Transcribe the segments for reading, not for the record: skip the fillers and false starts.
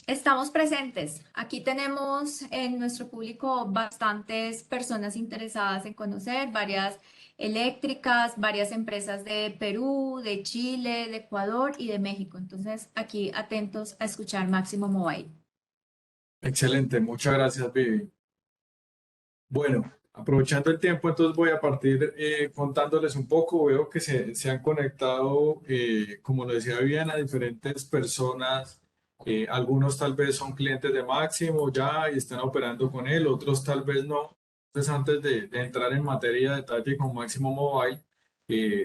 Estamos presentes. Aquí tenemos en nuestro público bastantes personas interesadas en conocer, varias eléctricas, varias empresas de Perú, de Chile, de Ecuador y de México. Entonces, aquí atentos a escuchar Máximo Mobile. Excelente, muchas gracias, Vivi. Bueno, aprovechando el tiempo, entonces voy a partir contándoles un poco. Veo que se han conectado, como lo decía Viviana, diferentes personas. Algunos tal vez son clientes de Máximo ya y están operando con él, otros tal vez no. Entonces, antes de entrar en materia de detalle con Máximo Mobile,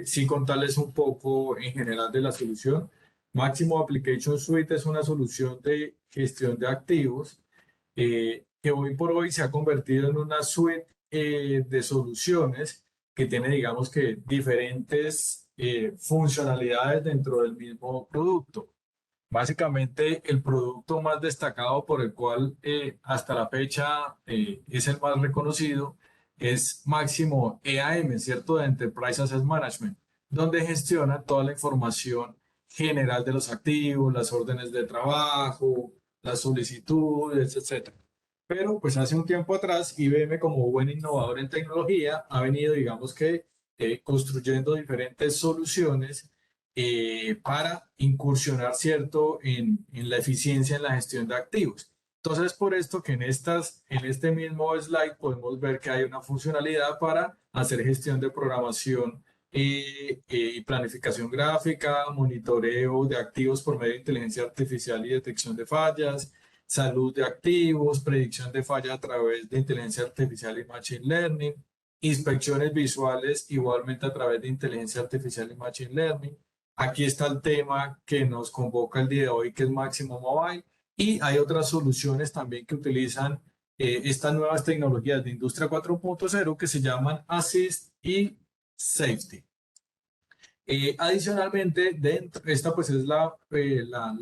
sí contarles un poco en general de la solución. Máximo Application Suite es una solución de gestión de activos que hoy por hoy se ha convertido en una suite de soluciones que tiene, digamos que, diferentes funcionalidades dentro del mismo producto. Básicamente, el producto más destacado por el cual hasta la fecha es el más reconocido es Máximo EAM, ¿cierto? De Enterprise Asset Management, donde gestiona toda la información general de los activos, las órdenes de trabajo, las solicitudes, etcétera. Pero pues hace un tiempo atrás, IBM como buen innovador en tecnología ha venido, digamos que, construyendo diferentes soluciones para incursionar, ¿cierto?, en la eficiencia en la gestión de activos. Entonces, por esto que en este mismo slide podemos ver que hay una funcionalidad para hacer gestión de programación y planificación gráfica, monitoreo de activos por medio de inteligencia artificial y detección de fallas, salud de activos, predicción de fallas a través de inteligencia artificial y machine learning, inspecciones visuales igualmente a través de inteligencia artificial y machine learning. Aquí está el tema que nos convoca el día de hoy, que es Máximo Mobile, y hay otras soluciones también que utilizan estas nuevas tecnologías de Industria 4.0 que se llaman Assist y Safety. Adicionalmente, esta pues es la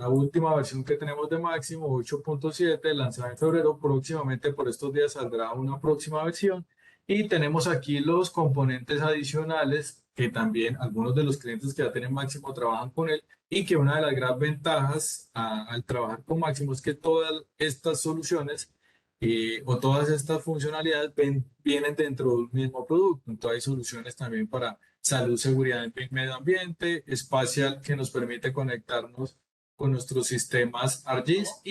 última versión que tenemos de Máximo 8.7, lanzada en febrero. Próximamente por estos días saldrá una próxima versión. Y tenemos aquí los componentes adicionales que también algunos de los clientes que ya tienen Máximo trabajan con él y que una de las grandes ventajas al trabajar con Máximo es que todas estas soluciones o todas estas funcionalidades vienen dentro de un mismo producto. Entonces hay soluciones también para salud, seguridad y medio ambiente, espacial que nos permite conectarnos con nuestros sistemas ArcGIS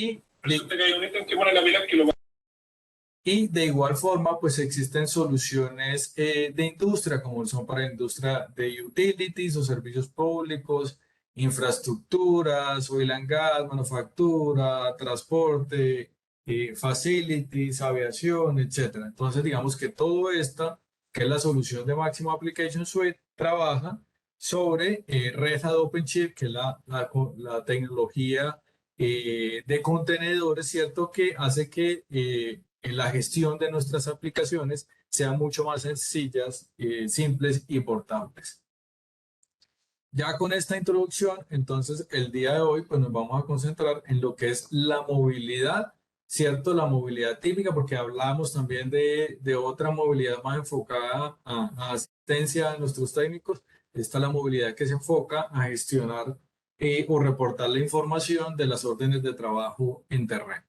y de igual forma pues existen soluciones de industria como son para la industria de utilities o servicios públicos, infraestructuras, oil and gas, manufactura, transporte, facilities, aviación, etcétera. Entonces digamos que todo esto que es la solución de Máximo Application Suite, trabaja sobre Red Hat OpenShift, que es la tecnología de contenedores, ¿cierto? Que hace que en la gestión de nuestras aplicaciones sean mucho más sencillas, simples y portables. Ya con esta introducción, entonces el día de hoy pues nos vamos a concentrar en lo que es la movilidad, ¿cierto? La movilidad típica, porque hablamos también de otra movilidad más enfocada a asistencia a nuestros técnicos. Esta es la movilidad que se enfoca a gestionar o reportar la información de las órdenes de trabajo en terreno.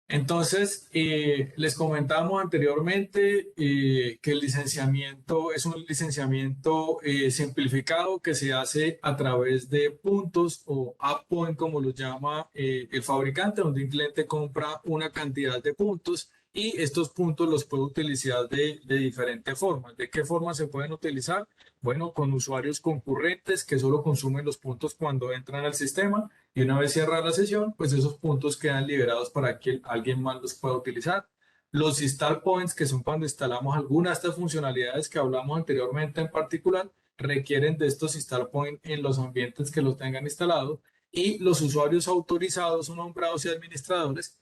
Entonces, les comentábamos anteriormente que el licenciamiento es un licenciamiento simplificado que se hace a través de puntos o app point, como lo llama el fabricante, donde un cliente compra una cantidad de puntos y estos puntos los puede utilizar de diferentes formas. ¿De qué forma se pueden utilizar? Bueno, con usuarios concurrentes que solo consumen los puntos cuando entran al sistema y una vez cierra la sesión, pues esos puntos quedan liberados para que alguien más los pueda utilizar. Los install points, que son cuando instalamos alguna de estas funcionalidades que hablamos anteriormente en particular, requieren de estos install points en los ambientes que los tengan instalados. Y los usuarios autorizados o nombrados y administradores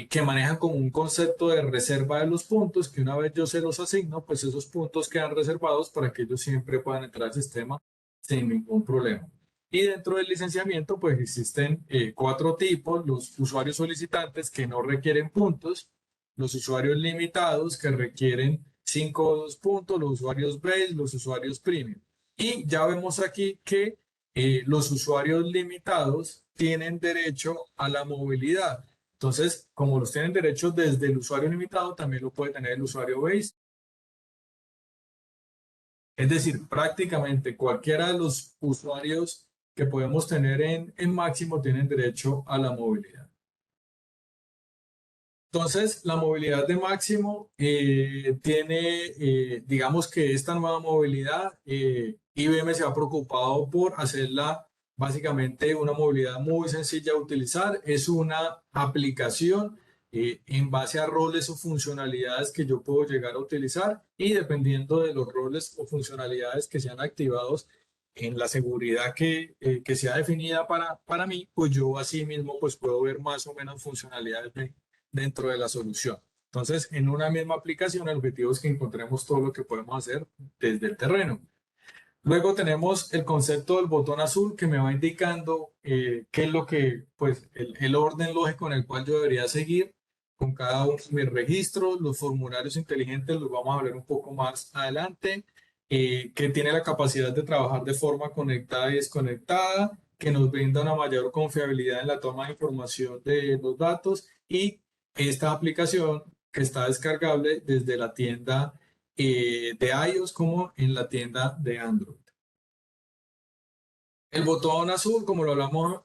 que manejan como un concepto de reserva de los puntos, que una vez yo se los asigno, pues esos puntos quedan reservados para que ellos siempre puedan entrar al sistema sin ningún problema. Y dentro del licenciamiento, pues existen cuatro tipos: los usuarios solicitantes que no requieren puntos, los usuarios limitados que requieren 5 o 2 puntos, los usuarios base, los usuarios premium. Y ya vemos aquí que los usuarios limitados tienen derecho a la movilidad. Entonces, como los tienen derecho desde el usuario limitado, también lo puede tener el usuario base. Es decir, prácticamente cualquiera de los usuarios que podemos tener en Máximo tienen derecho a la movilidad. Entonces, la movilidad de Máximo tiene, digamos que esta nueva movilidad, IBM se ha preocupado por hacerla básicamente una movilidad muy sencilla de utilizar. Es una aplicación en base a roles o funcionalidades que yo puedo llegar a utilizar y dependiendo de los roles o funcionalidades que sean activados en la seguridad que sea definida para mí, pues yo así mismo pues puedo ver más o menos funcionalidades dentro de la solución. Entonces, en una misma aplicación, el objetivo es que encontremos todo lo que podemos hacer desde el terreno. Luego tenemos el concepto del botón azul que me va indicando qué es lo que, pues, el orden lógico en el cual yo debería seguir con cada uno de mis registros. Los formularios inteligentes los vamos a ver un poco más adelante, que tiene la capacidad de trabajar de forma conectada y desconectada, que nos brinda una mayor confiabilidad en la toma de información de los datos y esta aplicación que está descargable desde la tienda de iOS como en la tienda de Android. El botón azul, como lo hablamos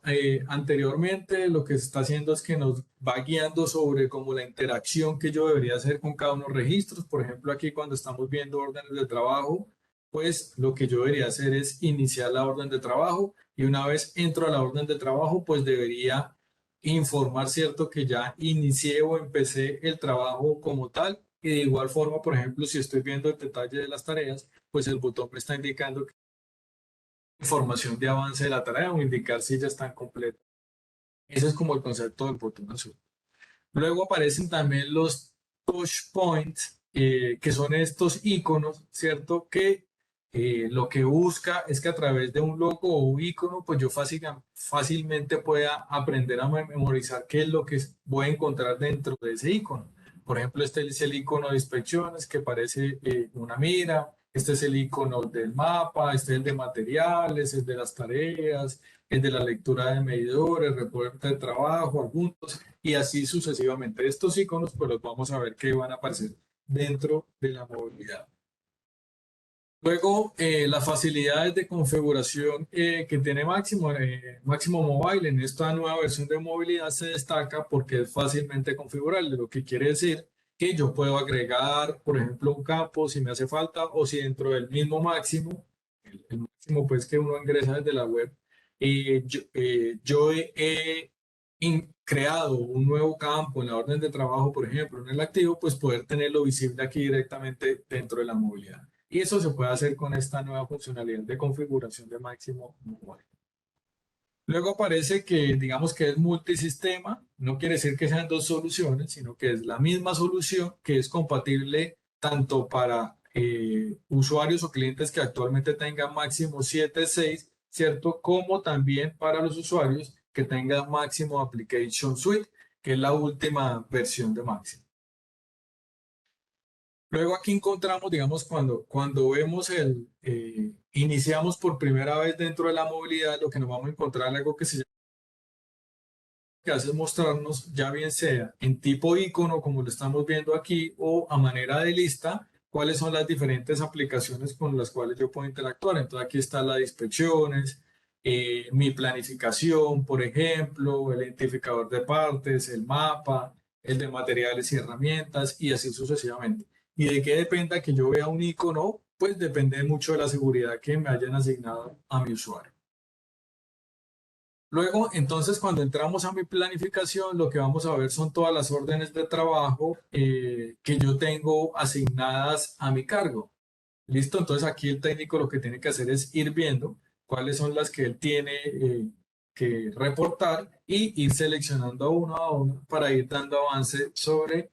anteriormente, lo que está haciendo es que nos va guiando sobre como la interacción que yo debería hacer con cada uno de los registros. Por ejemplo, aquí cuando estamos viendo órdenes de trabajo, pues lo que yo debería hacer es iniciar la orden de trabajo y una vez entro a la orden de trabajo, pues debería informar, ¿cierto? Que ya inicié o empecé el trabajo como tal. Y de igual forma, por ejemplo, si estoy viendo el detalle de las tareas, pues el botón me está indicando información de avance de la tarea o indicar si ya están completas. Ese es como el concepto del botón azul. Luego aparecen también los touch points, que son estos iconos, ¿cierto? Que lo que busca es que a través de un logo o un icono, pues yo fácilmente pueda aprender a memorizar qué es lo que voy a encontrar dentro de ese icono. Por ejemplo, este es el icono de inspecciones que parece una mira, este es el icono del mapa, este es el de materiales, el de las tareas, el de la lectura de medidores, reporte de trabajo, adjuntos y así sucesivamente. Estos iconos, pues los vamos a ver que van a aparecer dentro de la movilidad. Luego, las facilidades de configuración que tiene Máximo Mobile en esta nueva versión de movilidad se destaca porque es fácilmente configurable, lo que quiere decir que yo puedo agregar, por ejemplo, un campo si me hace falta o si dentro del mismo Máximo, el Máximo pues que uno ingresa desde la web, yo he creado un nuevo campo en la orden de trabajo, por ejemplo, en el activo, pues poder tenerlo visible aquí directamente dentro de la movilidad. Y eso se puede hacer con esta nueva funcionalidad de configuración de Máximo Mobile. Luego aparece que, digamos que es multisistema, no quiere decir que sean dos soluciones, sino que es la misma solución que es compatible tanto para usuarios o clientes que actualmente tengan Máximo 7.6, ¿cierto? Como también para los usuarios que tengan Máximo Application Suite, que es la última versión de Máximo. Luego aquí encontramos, digamos, cuando vemos iniciamos por primera vez dentro de la movilidad, lo que nos vamos a encontrar es algo que se llama, que hace es mostrarnos, ya bien sea en tipo icono, como lo estamos viendo aquí, o a manera de lista, cuáles son las diferentes aplicaciones con las cuales yo puedo interactuar. Entonces aquí está la de inspecciones, mi planificación, por ejemplo, el identificador de partes, el mapa, el de materiales y herramientas, y así sucesivamente. ¿Y de qué dependa que yo vea un icono? Pues depende mucho de la seguridad que me hayan asignado a mi usuario. Luego, entonces, cuando entramos a mi planificación, lo que vamos a ver son todas las órdenes de trabajo que yo tengo asignadas a mi cargo. ¿Listo? Entonces, aquí el técnico lo que tiene que hacer es ir viendo cuáles son las que él tiene que reportar y ir seleccionando uno a uno para ir dando avance sobre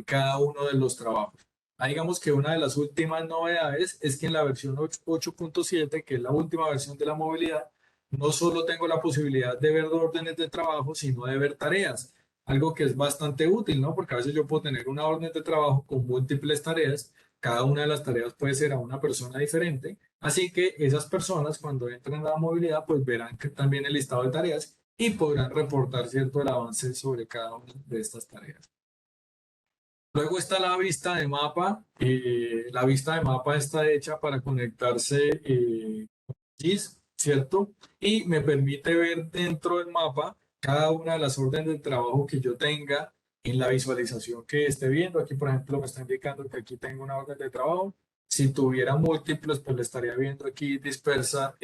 cada uno de los trabajos. Ahí digamos que una de las últimas novedades es que en la versión 8.7, que es la última versión de la movilidad, no solo tengo la posibilidad de ver órdenes de trabajo, sino de ver tareas, algo que es bastante útil, ¿no? Porque a veces yo puedo tener una orden de trabajo con múltiples tareas, cada una de las tareas puede ser a una persona diferente, así que esas personas cuando entren a la movilidad pues verán que también el listado de tareas y podrán reportar, ¿cierto?, el avance sobre cada una de estas tareas. Luego está la vista de mapa. La vista de mapa está hecha para conectarse GIS, ¿cierto? Y me permite ver dentro del mapa cada una de las órdenes de trabajo que yo tenga en la visualización que esté viendo. Aquí, por ejemplo, me está indicando que aquí tengo una orden de trabajo. Si tuviera múltiples, pues le estaría viendo aquí dispersa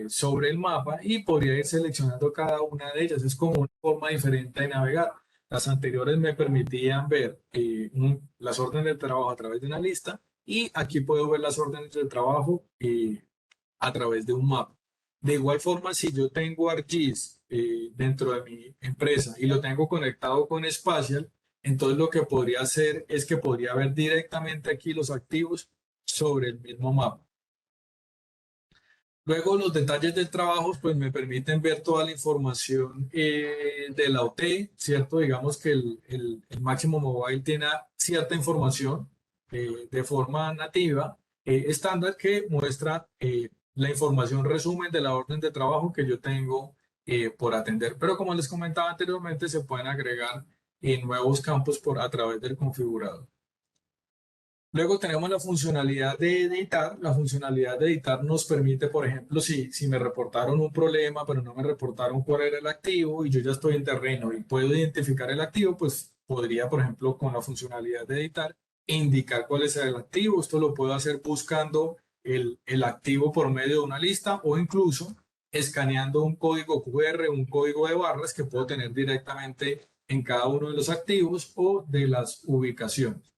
sobre el mapa y podría ir seleccionando cada una de ellas. Es como una forma diferente de navegar. Las anteriores me permitían ver las órdenes de trabajo a través de una lista y aquí puedo ver las órdenes de trabajo a través de un mapa. De igual forma, si yo tengo ArcGIS dentro de mi empresa y lo tengo conectado con Spatial, entonces lo que podría hacer es que podría ver directamente aquí los activos sobre el mismo mapa. Luego los detalles del trabajo pues me permiten ver toda la información de la OT, ¿cierto? Digamos que el Máximo Mobile tiene cierta información de forma nativa, estándar, que muestra la información resumen de la orden de trabajo que yo tengo por atender. Pero como les comentaba anteriormente, se pueden agregar nuevos campos a través del configurador. Luego tenemos la funcionalidad de editar. La funcionalidad de editar nos permite, por ejemplo, si me reportaron un problema, pero no me reportaron cuál era el activo y yo ya estoy en terreno y puedo identificar el activo, pues podría, por ejemplo, con la funcionalidad de editar, indicar cuál es el activo. Esto lo puedo hacer buscando el activo por medio de una lista o incluso escaneando un código QR, un código de barras que puedo tener directamente en cada uno de los activos o de las ubicaciones.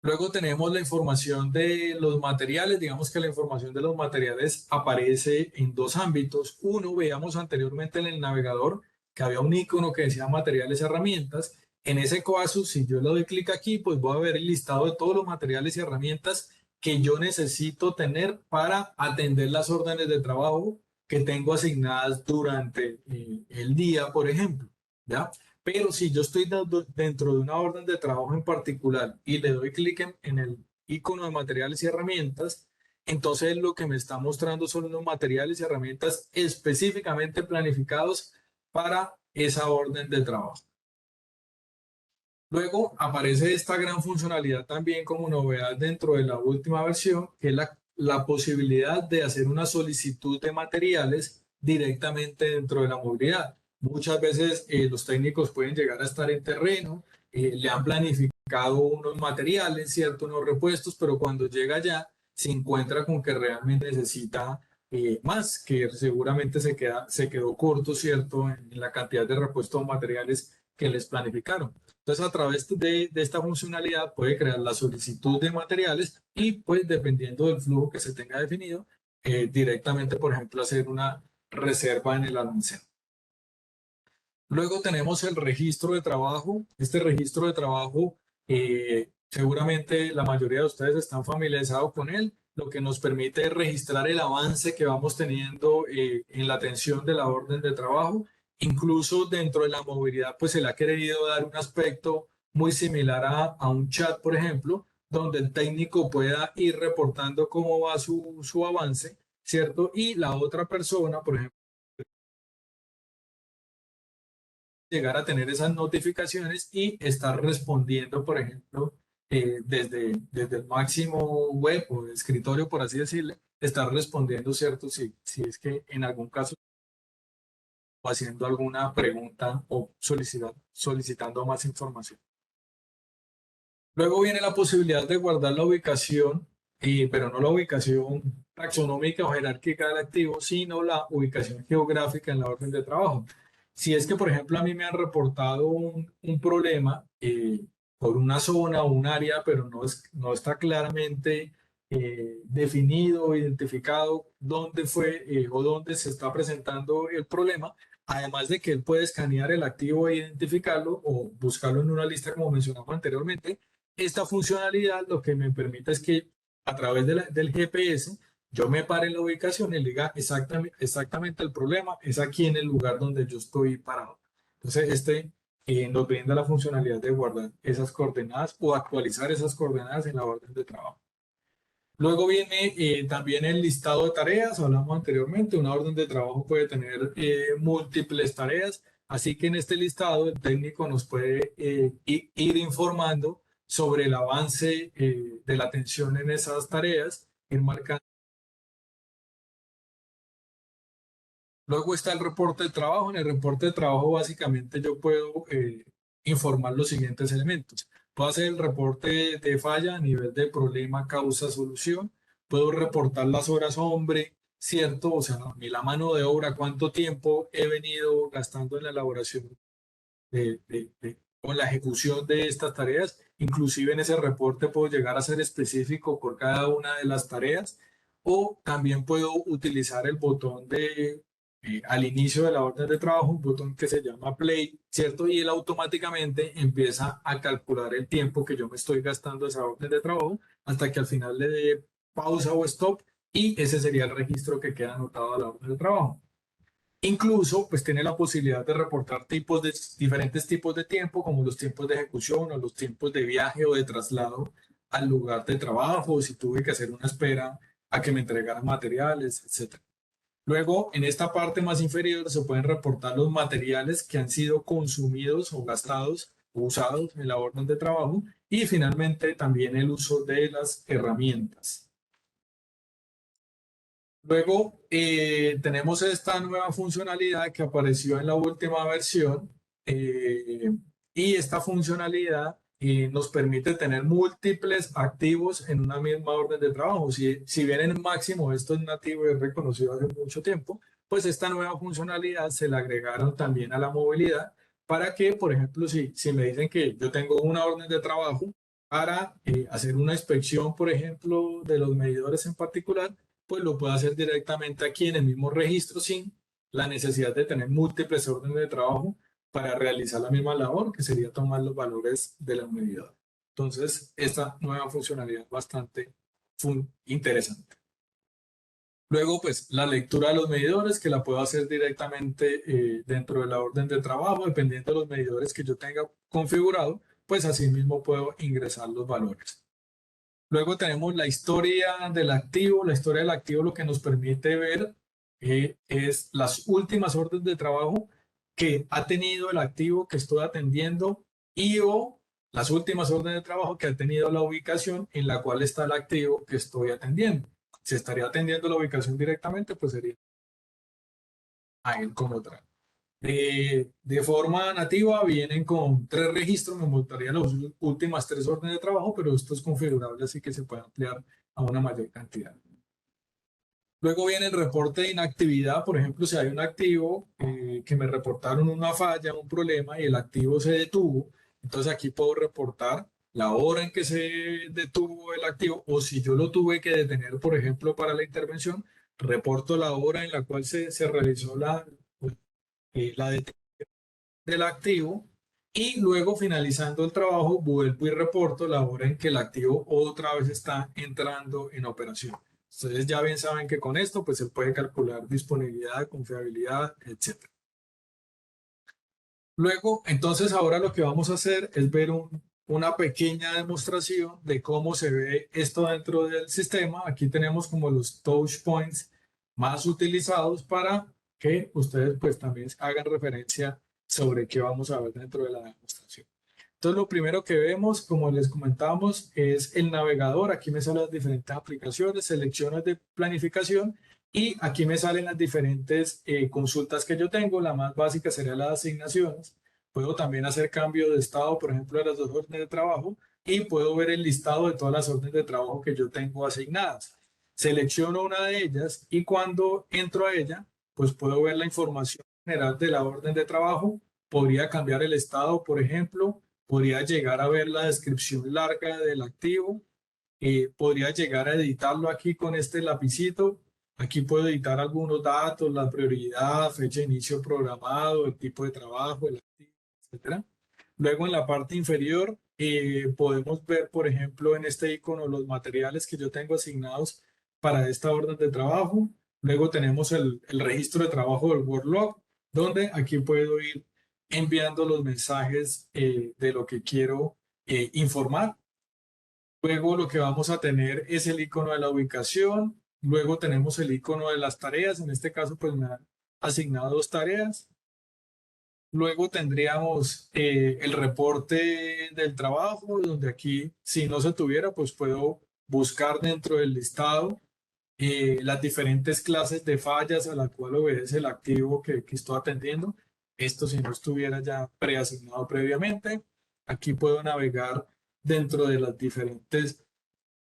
Luego tenemos la información de los materiales. Digamos que la información de los materiales aparece en dos ámbitos. Uno, veíamos anteriormente en el navegador que había un icono que decía materiales y herramientas. En ese caso, si yo le doy clic aquí, pues voy a ver el listado de todos los materiales y herramientas que yo necesito tener para atender las órdenes de trabajo que tengo asignadas durante el día, por ejemplo. ¿Ya? Pero si yo estoy dentro de una orden de trabajo en particular y le doy clic en el icono de materiales y herramientas, entonces lo que me está mostrando son unos materiales y herramientas específicamente planificados para esa orden de trabajo. Luego aparece esta gran funcionalidad también como novedad dentro de la última versión, que es la posibilidad de hacer una solicitud de materiales directamente dentro de la movilidad. Muchas veces los técnicos pueden llegar a estar en terreno, le han planificado unos materiales, ¿cierto? Unos repuestos, pero cuando llega allá se encuentra con que realmente necesita más, que seguramente se quedó corto, ¿cierto? En la cantidad de repuestos materiales que les planificaron. Entonces, a través de esta funcionalidad puede crear la solicitud de materiales y, pues, dependiendo del flujo que se tenga definido, directamente, por ejemplo, hacer una reserva en el almacén. Luego tenemos el registro de trabajo. Este registro de trabajo, seguramente la mayoría de ustedes están familiarizados con él, lo que nos permite es registrar el avance que vamos teniendo en la atención de la orden de trabajo. Incluso dentro de la movilidad, pues se le ha querido dar un aspecto muy similar a un chat, por ejemplo, donde el técnico pueda ir reportando cómo va su avance, ¿cierto? Y la otra persona, por ejemplo, llegar a tener esas notificaciones y estar respondiendo, por ejemplo, desde el máximo web o escritorio, por así decirle, estar respondiendo, ¿cierto? Si es que en algún caso o haciendo alguna pregunta o solicitando más información. Luego viene la posibilidad de guardar la ubicación, pero no la ubicación taxonómica o jerárquica del activo, sino la ubicación geográfica en la orden de trabajo. Si es que, por ejemplo, a mí me han reportado un problema por una zona o un área, pero no está claramente definido o identificado dónde fue o dónde se está presentando el problema, además de que él puede escanear el activo e identificarlo o buscarlo en una lista como mencionamos anteriormente. Esta funcionalidad lo que me permite es que a través del GPS yo me pare en la ubicación y le diga exactamente el problema es aquí en el lugar donde yo estoy parado. Entonces, nos brinda la funcionalidad de guardar esas coordenadas o actualizar esas coordenadas en la orden de trabajo. Luego viene también el listado de tareas, hablamos anteriormente, una orden de trabajo puede tener múltiples tareas, así que en este listado el técnico nos puede ir informando sobre el avance de la atención en esas tareas, ir marcando. Luego está el reporte de trabajo. En el reporte de trabajo básicamente yo puedo informar los siguientes elementos. Puedo hacer el reporte de falla a nivel de problema, causa, solución. Puedo reportar las horas hombre, ¿cierto? O sea, la mano de obra, cuánto tiempo he venido gastando en la elaboración con la ejecución de estas tareas. Inclusive en ese reporte puedo llegar a ser específico por cada una de las tareas o también puedo utilizar el botón de al inicio de la orden de trabajo, un botón que se llama play, ¿cierto? Y él automáticamente empieza a calcular el tiempo que yo me estoy gastando esa orden de trabajo hasta que al final le dé pausa o stop y ese sería el registro que queda anotado a la orden de trabajo. Incluso, pues tiene la posibilidad de reportar diferentes tipos de tiempo, como los tiempos de ejecución o los tiempos de viaje o de traslado al lugar de trabajo, o si tuve que hacer una espera a que me entregaran materiales, etcétera. Luego, en esta parte más inferior se pueden reportar los materiales que han sido consumidos o gastados o usados en la orden de trabajo y finalmente también el uso de las herramientas. Luego tenemos esta nueva funcionalidad que apareció en la última versión y esta funcionalidad nos permite tener múltiples activos en una misma orden de trabajo. Si bien en máximo esto es nativo y es reconocido hace mucho tiempo, pues esta nueva funcionalidad se la agregaron también a la movilidad para que, por ejemplo, si me dicen que yo tengo una orden de trabajo para hacer una inspección, por ejemplo, de los medidores en particular, pues lo puedo hacer directamente aquí en el mismo registro sin la necesidad de tener múltiples órdenes de trabajo para realizar la misma labor, que sería tomar los valores de la medidor. Entonces, esta nueva funcionalidad es bastante interesante. Luego, pues la lectura de los medidores, que la puedo hacer directamente dentro de la orden de trabajo, dependiendo de los medidores que yo tenga configurado, pues así mismo puedo ingresar los valores. Luego tenemos la historia del activo. La historia del activo lo que nos permite ver es las últimas órdenes de trabajo que ha tenido el activo que estoy atendiendo y o las últimas órdenes de trabajo que ha tenido la ubicación en la cual está el activo que estoy atendiendo. Si estaría atendiendo la ubicación directamente, pues sería a él como tal. De forma nativa vienen con 3 registros, me montaría las últimas 3 órdenes de trabajo, pero esto es configurable, así que se puede ampliar a una mayor cantidad. Luego viene el reporte de inactividad, por ejemplo, si hay un activo que me reportaron una falla, un problema y el activo se detuvo, entonces aquí puedo reportar la hora en que se detuvo el activo o si yo lo tuve que detener, por ejemplo, para la intervención, reporto la hora en la cual se realizó la detención del activo y luego finalizando el trabajo vuelvo y reporto la hora en que el activo otra vez está entrando en operación. Ustedes ya bien saben que con esto pues se puede calcular disponibilidad, confiabilidad, etc. Luego, entonces ahora lo que vamos a hacer es ver una pequeña demostración de cómo se ve esto dentro del sistema. Aquí tenemos como los touch points más utilizados para que ustedes pues también hagan referencia sobre qué vamos a ver dentro de la demostración. Entonces lo primero que vemos, como les comentamos, es el navegador. Aquí me salen las diferentes aplicaciones, selecciones de planificación y aquí me salen las diferentes consultas que yo tengo. La más básica sería las asignaciones. Puedo también hacer cambio de estado, por ejemplo, de las 2 órdenes de trabajo y puedo ver el listado de todas las órdenes de trabajo que yo tengo asignadas. Selecciono una de ellas y cuando entro a ella, pues puedo ver la información general de la orden de trabajo. Podría cambiar el estado, por ejemplo. Podría llegar a ver la descripción larga del activo. Podría llegar a editarlo aquí con este lapicito. Aquí puedo editar algunos datos, la prioridad, fecha de inicio programado, el tipo de trabajo, el activo, etcétera. Luego en la parte inferior podemos ver, por ejemplo, en este icono los materiales que yo tengo asignados para esta orden de trabajo. Luego tenemos el registro de trabajo del workload, donde aquí puedo ir enviando los mensajes de lo que quiero informar. Luego lo que vamos a tener es el icono de la ubicación. Luego tenemos el icono de las tareas. En este caso, pues me han asignado 2 tareas. Luego tendríamos el reporte del trabajo, donde aquí, si no se tuviera, pues puedo buscar dentro del listado las diferentes clases de fallas a la cual obedece el activo que estoy atendiendo. Esto si no estuviera ya preasignado previamente. Aquí puedo navegar dentro de las diferentes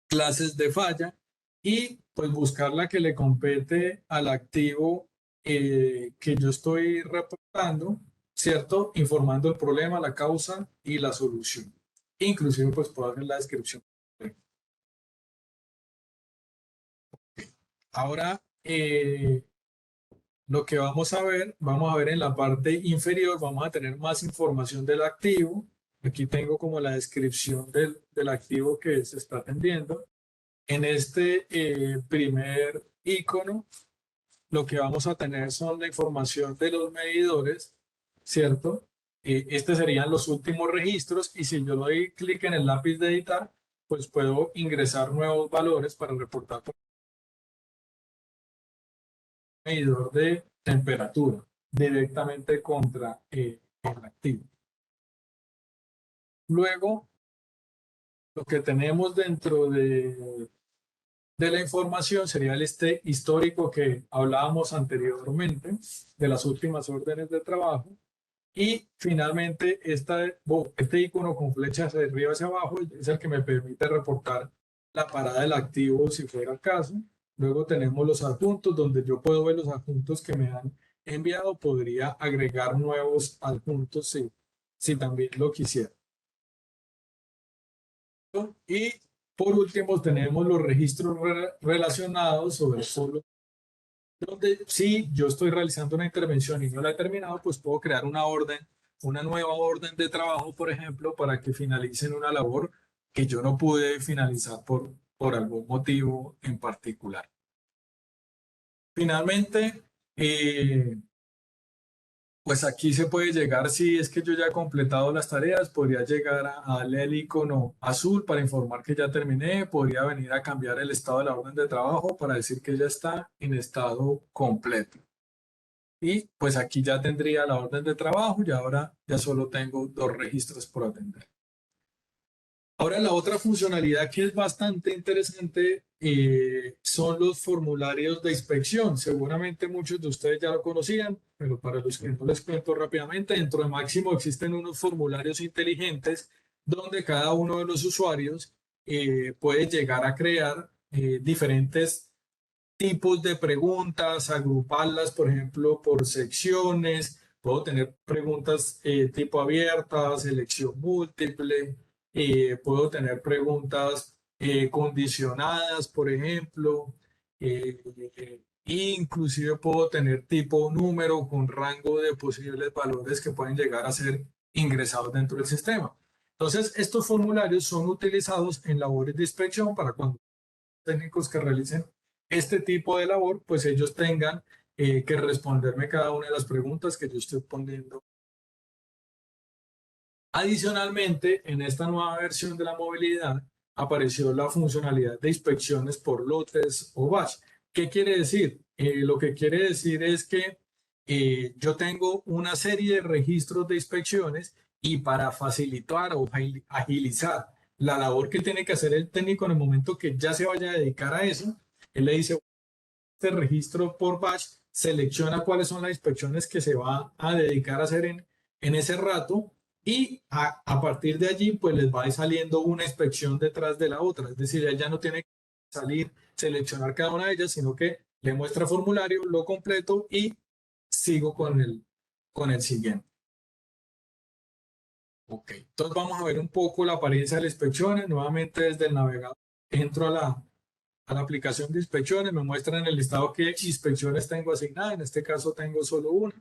clases de falla y pues buscar la que le compete al activo que yo estoy reportando, ¿cierto? Informando el problema, la causa y la solución. Inclusive pues puedo hacer la descripción. Ahora, lo que vamos a ver en la parte inferior, vamos a tener más información del activo. Aquí tengo como la descripción del activo que se está atendiendo. En este primer icono, lo que vamos a tener son la información de los medidores, ¿cierto? Estos serían los últimos registros y si yo doy clic en el lápiz de editar, pues puedo ingresar nuevos valores para reportar por medidor de temperatura directamente contra el activo. Luego, lo que tenemos dentro de la información sería el histórico que hablábamos anteriormente de las últimas órdenes de trabajo. Y finalmente, este icono con flechas de arriba hacia abajo es el que me permite reportar la parada del activo si fuera el caso. Luego tenemos los adjuntos, donde yo puedo ver los adjuntos que me han enviado. Podría agregar nuevos adjuntos si también lo quisiera. Y por último, tenemos los registros relacionados sobre solo donde si yo estoy realizando una intervención y no la he terminado, pues puedo crear una orden, una nueva orden de trabajo, por ejemplo, para que finalicen una labor que yo no pude finalizar por algún motivo en particular. Finalmente, pues aquí se puede llegar, si es que yo ya he completado las tareas, podría llegar a darle el icono azul para informar que ya terminé, podría venir a cambiar el estado de la orden de trabajo para decir que ya está en estado completo. Y pues aquí ya tendría la orden de trabajo y ahora ya solo tengo 2 registros por atender. Ahora la otra funcionalidad que es bastante interesante son los formularios de inspección. Seguramente muchos de ustedes ya lo conocían, pero para los que no les cuento rápidamente, dentro de Máximo existen unos formularios inteligentes donde cada uno de los usuarios puede llegar a crear diferentes tipos de preguntas, agruparlas, por ejemplo, por secciones. Puedo tener preguntas tipo abierta, selección múltiple. Puedo tener preguntas condicionadas, por ejemplo. Inclusive puedo tener tipo número con rango de posibles valores que pueden llegar a ser ingresados dentro del sistema. Entonces, estos formularios son utilizados en labores de inspección para cuando técnicos que realicen este tipo de labor, pues ellos tengan que responderme cada una de las preguntas que yo estoy poniendo. Adicionalmente, en esta nueva versión de la movilidad apareció la funcionalidad de inspecciones por lotes o batch. ¿Qué quiere decir? Lo que quiere decir es que yo tengo una serie de registros de inspecciones y para facilitar o agilizar la labor que tiene que hacer el técnico en el momento que ya se vaya a dedicar a eso, él le dice, este registro por batch, selecciona cuáles son las inspecciones que se va a dedicar a hacer en ese rato y a partir de allí pues les va a ir saliendo una inspección detrás de la otra. Es decir, él ya no tiene que salir, seleccionar cada una de ellas, sino que le muestra formulario, lo completo y sigo con el siguiente. Ok, entonces vamos a ver un poco la apariencia de las inspecciones. Nuevamente desde el navegador entro a la aplicación de inspecciones, me muestran en el listado qué inspecciones tengo asignadas. En este caso tengo solo una.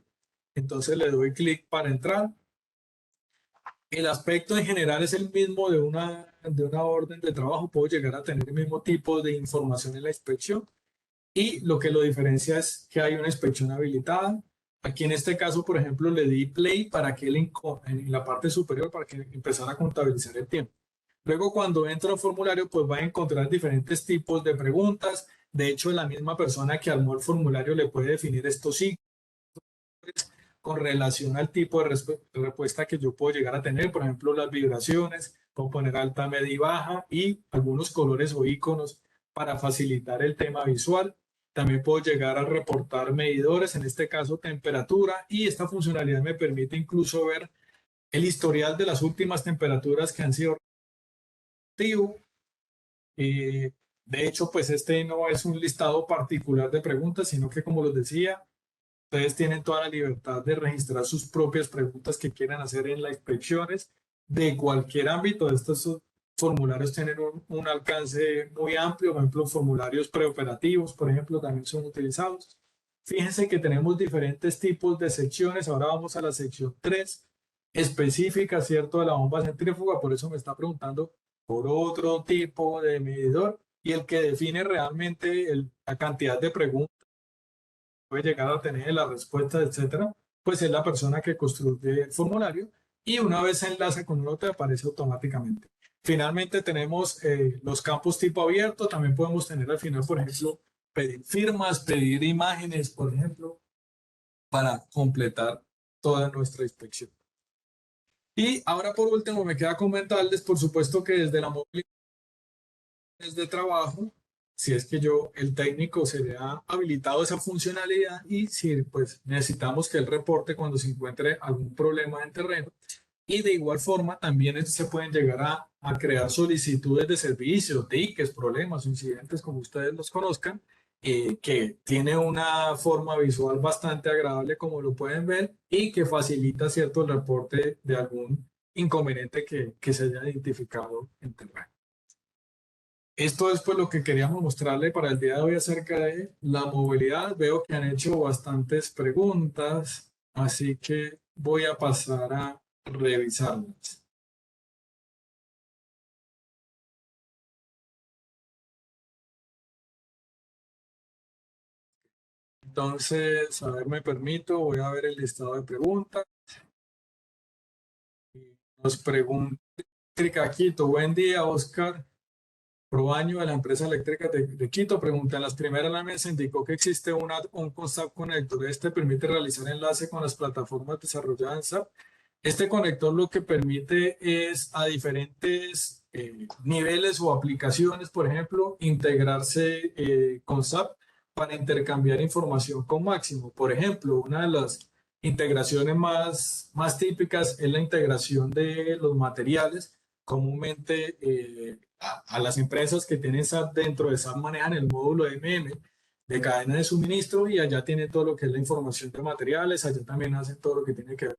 Entonces le doy clic para entrar. El aspecto en general es el mismo de una orden de trabajo. Puedo llegar a tener el mismo tipo de información en la inspección. Y lo que lo diferencia es que hay una inspección habilitada. Aquí en este caso, por ejemplo, le di play para que él en la parte superior para que empezara a contabilizar el tiempo. Luego, cuando entra al formulario, pues va a encontrar diferentes tipos de preguntas. De hecho, la misma persona que armó el formulario le puede definir estos sí con relación al tipo de respuesta que yo puedo llegar a tener. Por ejemplo, las vibraciones, puedo poner alta, media y baja y algunos colores o iconos para facilitar el tema visual. También puedo llegar a reportar medidores, en este caso temperatura, y esta funcionalidad me permite incluso ver el historial de las últimas temperaturas que han sido activos. De hecho, pues este no es un listado particular de preguntas, sino que como les decía, ustedes tienen toda la libertad de registrar sus propias preguntas que quieran hacer en las inspecciones de cualquier ámbito. Estos formularios tienen un alcance muy amplio, por ejemplo, formularios preoperativos, por ejemplo, también son utilizados. Fíjense que tenemos diferentes tipos de secciones. Ahora vamos a la sección 3 específica, ¿cierto?, de la bomba centrífuga. Por eso me está preguntando por otro tipo de medidor y el que define realmente la cantidad de preguntas puede llegar a tener, las respuestas, etcétera, pues es la persona que construye el formulario y una vez se enlaza con uno te aparece automáticamente. Finalmente tenemos los campos tipo abierto, también podemos tener al final, por ejemplo, pedir firmas, pedir imágenes, por ejemplo, para completar toda nuestra inspección. Y ahora por último me queda comentarles, por supuesto que desde la movilidad de trabajo, si es que el técnico se le ha habilitado esa funcionalidad y si pues necesitamos que él reporte cuando se encuentre algún problema en terreno. Y de igual forma también se pueden llegar a crear solicitudes de servicios, tickets, problemas, incidentes, como ustedes los conozcan, que tiene una forma visual bastante agradable, como lo pueden ver, y que facilita cierto el reporte de algún inconveniente que se haya identificado en terreno. Esto es pues lo que queríamos mostrarle para el día de hoy acerca de la movilidad. Veo que han hecho bastantes preguntas, así que voy a pasar a revisarlas. Entonces, a ver, me permito, voy a ver el listado de preguntas. Nos pregunta Quito, buen día, Oscar Proaño de la empresa eléctrica de Quito. Pregunta, en las primeras láminas se indicó que existe un SAP conector. Este permite realizar enlace con las plataformas desarrolladas en SAP. Este conector lo que permite es a diferentes niveles o aplicaciones, por ejemplo, integrarse con SAP para intercambiar información con Máximo. Por ejemplo, una de las integraciones más típicas es la integración de los materiales. Comúnmente a las empresas que tienen SAP dentro de SAP manejan el módulo MM de cadena de suministro y allá tienen todo lo que es la información de materiales, allá también hacen todo lo que tiene que ver.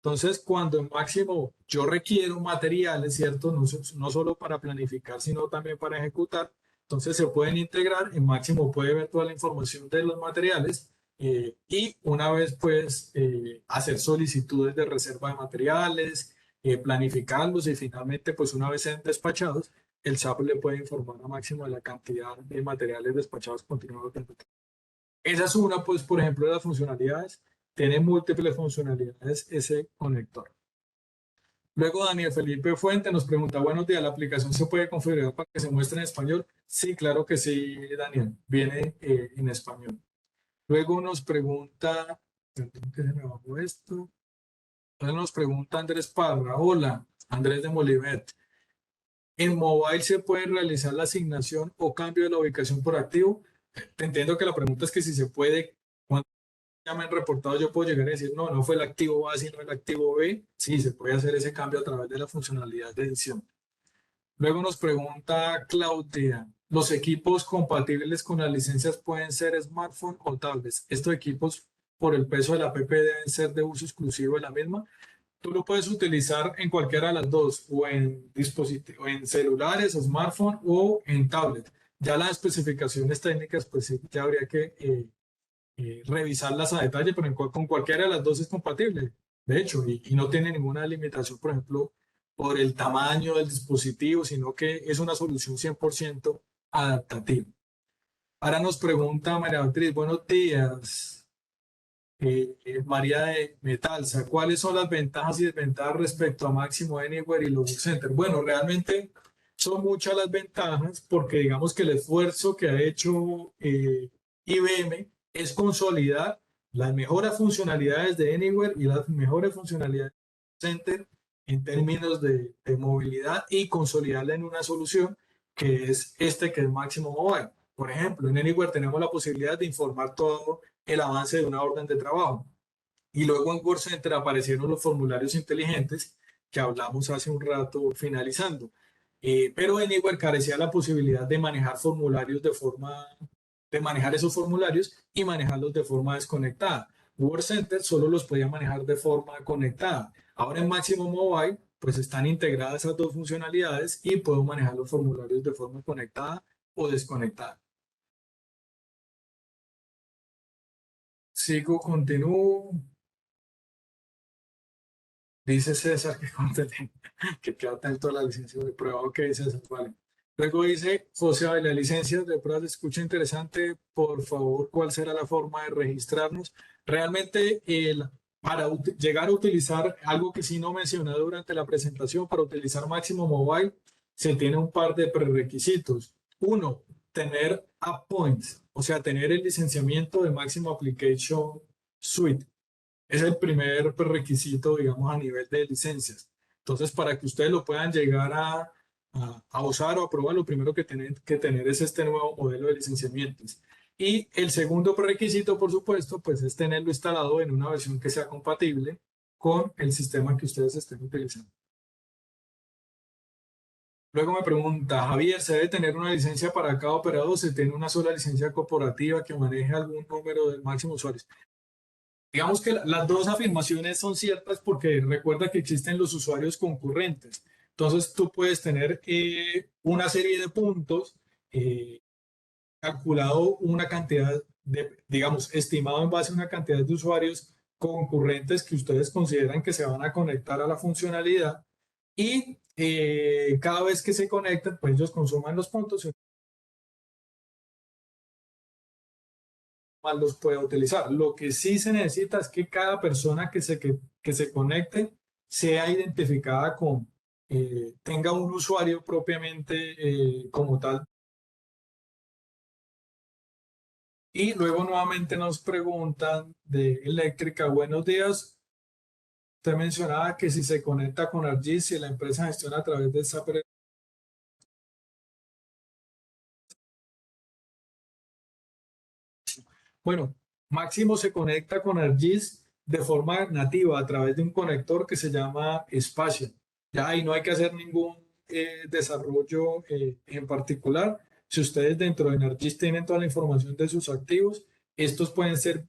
Entonces, cuando en Máximo yo requiero materiales, ¿cierto? No solo para planificar, sino también para ejecutar, entonces se pueden integrar, en Máximo puede ver toda la información de los materiales y una vez pues hacer solicitudes de reserva de materiales, planificarlos y finalmente pues una vez sean despachados, el SAP le puede informar a Máximo de la cantidad de materiales despachados continuamente. Esa es una, pues, por ejemplo, de las funcionalidades. Tiene múltiples funcionalidades ese conector. Luego Daniel Felipe Fuente nos pregunta, buenos días, ¿la aplicación se puede configurar para que se muestre en español? Sí, claro que sí, Daniel, viene en español. Luego nos pregunta, perdón que se me bajó esto. Entonces nos pregunta Andrés Parra, hola, Andrés de Molivet. ¿En mobile se puede realizar la asignación o cambio de la ubicación por activo? Te entiendo que la pregunta es que si se puede, cuando ya me han reportado, yo puedo llegar a decir, no, no fue el activo A, sino el activo B. Sí, se puede hacer ese cambio a través de la funcionalidad de edición. Luego nos pregunta Claudia, ¿los equipos compatibles con las licencias pueden ser smartphone o tablets? Estos equipos, por el peso de la PP, deben ser de uso exclusivo de la misma. Tú lo puedes utilizar en cualquiera de las dos, o en dispositivos, en celulares, smartphone o en tablet. Ya las especificaciones técnicas, pues sí, ya habría que revisarlas a detalle, pero con cualquiera de las dos es compatible, de hecho, y no tiene ninguna limitación, por ejemplo, por el tamaño del dispositivo, sino que es una solución 100% adaptativa. Ahora nos pregunta María Beatriz, buenos días. María de Metalsa, ¿cuáles son las ventajas y desventajas respecto a Máximo Anywhere y Logic Center? Bueno, realmente son muchas las ventajas porque digamos que el esfuerzo que ha hecho IBM es consolidar las mejores funcionalidades de Anywhere y las mejores funcionalidades de Center en términos de movilidad y consolidarla en una solución que es que es Máximo Mobile. Por ejemplo, en Anywhere tenemos la posibilidad de informar todo el avance de una orden de trabajo. Y luego en WordCenter aparecieron los formularios inteligentes que hablamos hace un rato finalizando. Pero Anywhere carecía la posibilidad de manejar formularios de manejar esos formularios y manejarlos de forma desconectada. WordCenter solo los podía manejar de forma conectada. Ahora en Máximo Mobile, pues están integradas esas dos funcionalidades y puedo manejar los formularios de forma conectada o desconectada. Sigo, continúo. Dice César que, que queda atento a la licencia de prueba. Ok, César, vale. Luego dice José, la licencia de pruebas de escucha interesante. Por favor, ¿cuál será la forma de registrarnos? Realmente, para llegar a utilizar algo que sí no mencioné durante la presentación, para utilizar Máximo Mobile, se tiene un par de prerequisitos. Uno, tener App Points, o sea, tener el licenciamiento de Máximo Application Suite. Es el primer requisito, digamos, a nivel de licencias. Entonces, para que ustedes lo puedan llegar a usar o a probar, lo primero que tienen que tener es este nuevo modelo de licenciamientos. Y el segundo requisito, por supuesto, pues es tenerlo instalado en una versión que sea compatible con el sistema que ustedes estén utilizando. Luego me pregunta, Javier, ¿se debe tener una licencia para cada operador o se tiene una sola licencia corporativa que maneje algún número del máximo usuarios? Digamos que las dos afirmaciones son ciertas porque recuerda que existen los usuarios concurrentes. Entonces tú puedes tener una serie de puntos, calculado una cantidad de, digamos, estimado en base a una cantidad de usuarios concurrentes que ustedes consideran que se van a conectar a la funcionalidad y cada vez que se conectan, pues ellos consuman los puntos y más los pueda utilizar. Lo que sí se necesita es que cada persona que se conecte sea identificada con, tenga un usuario propiamente como tal. Y luego nuevamente nos preguntan de eléctrica, buenos días. Usted mencionaba que si se conecta con ArcGIS, si la empresa gestiona a través de SAP. Bueno, Máximo se conecta con ArcGIS de forma nativa a través de un conector que se llama Spatial. Ya ahí no hay que hacer ningún desarrollo en particular. Si ustedes dentro de ArcGIS tienen toda la información de sus activos, estos pueden ser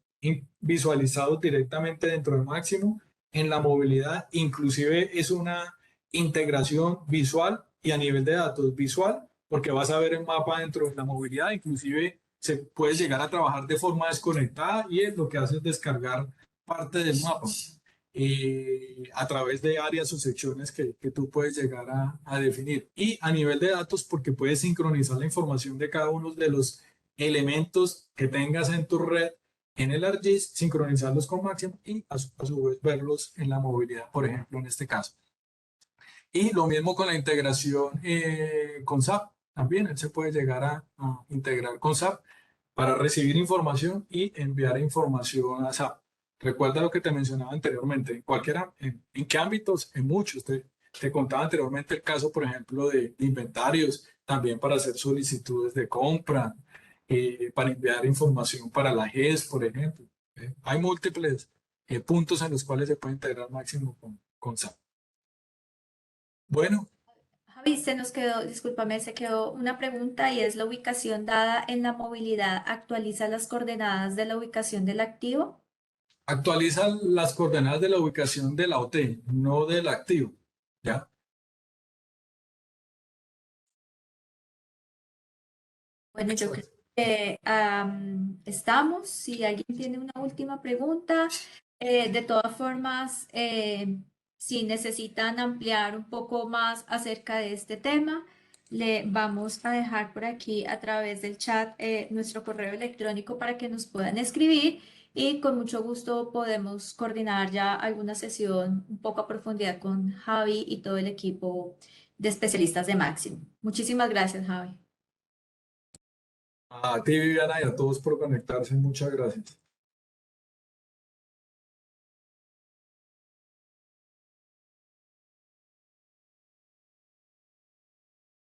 visualizados directamente dentro de Máximo en la movilidad. Inclusive es una integración visual y a nivel de datos visual, porque vas a ver el mapa dentro de la movilidad, inclusive se puede llegar a trabajar de forma desconectada y es lo que hace es descargar parte del mapa a través de áreas o secciones que tú puedes llegar a definir. Y a nivel de datos, porque puedes sincronizar la información de cada uno de los elementos que tengas en tu red en el ArcGIS, sincronizarlos con Maximo y a su vez verlos en la movilidad, por ejemplo, en este caso. Y lo mismo con la integración con SAP. También él se puede llegar a integrar con SAP para recibir información y enviar información a SAP. Recuerda lo que te mencionaba anteriormente. ¿En qué ámbitos? En muchos. Te contaba anteriormente el caso, por ejemplo, de inventarios, también para hacer solicitudes de compra, para enviar información para la GES, por ejemplo. Hay múltiples puntos en los cuales se puede integrar máximo con SAP. Bueno, Javi, se nos quedó, discúlpame, se quedó una pregunta y es la ubicación dada en la movilidad actualiza las coordenadas de la ubicación del activo. actualiza las coordenadas de la ubicación de la OT, no del activo. ¿Ya? Bueno, yo creo que estamos. Si alguien tiene una última pregunta, de todas formas, si necesitan ampliar un poco más acerca de este tema, le vamos a dejar por aquí a través del chat nuestro correo electrónico para que nos puedan escribir y con mucho gusto podemos coordinar ya alguna sesión un poco a profundidad con Javi y todo el equipo de especialistas de Máximo. Muchísimas gracias, Javi. A ti, Viviana, y a todos por conectarse. Muchas gracias.